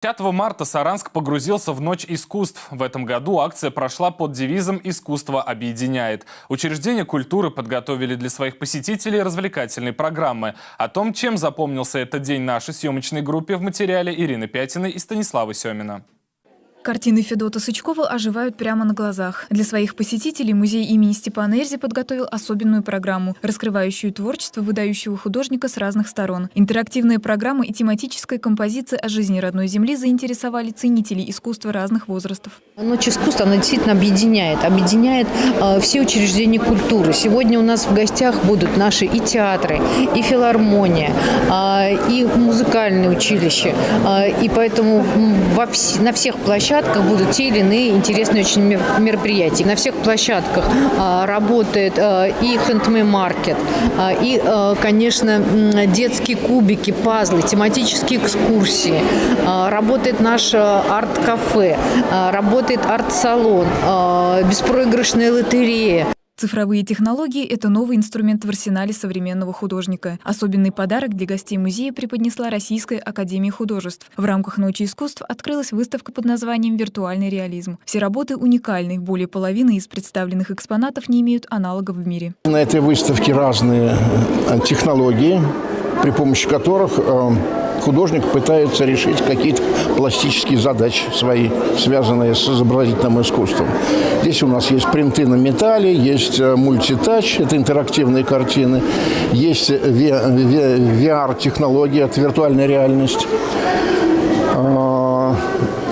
5 марта Саранск погрузился в Ночь искусств. В этом году акция прошла под девизом «Искусство объединяет». Учреждения культуры подготовили для своих посетителей развлекательные программы. О том, чем запомнился этот день нашей съемочной группе, в материале Ирины Пятиной и Станислава Семина. Картины Федота Сычкова оживают прямо на глазах. Для своих посетителей музей имени Степана Эрзи подготовил особенную программу, раскрывающую творчество выдающего художника с разных сторон. Интерактивная программа и тематическая композиция о жизни родной земли заинтересовали ценителей искусства разных возрастов. Ночь искусства, она действительно объединяет все учреждения культуры. Сегодня у нас в гостях будут наши и театры, и филармония, и музыкальные училища. И поэтому на всех площадках будут те или иные интересные очень мероприятия. На всех площадках работает и хэндмейд-маркет, и, конечно, детские кубики, пазлы, тематические экскурсии. Работает наше арт-кафе, работает арт-салон, беспроигрышная лотерея. Цифровые технологии – это новый инструмент в арсенале современного художника. Особенный подарок для гостей музея преподнесла Российская академия художеств. В рамках Ночи искусств открылась выставка под названием «Виртуальный реализм». Все работы уникальны, более половины из представленных экспонатов не имеют аналогов в мире. На этой выставке разные технологии, при помощи которых художник пытается решить какие-то пластические задачи свои, связанные с изобразительным искусством. Здесь у нас есть принты на металле, есть мультитач, это интерактивные картины, есть VR-технология, это виртуальная реальность,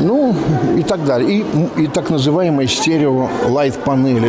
ну и так далее. И так называемые стерео-лайт-панели.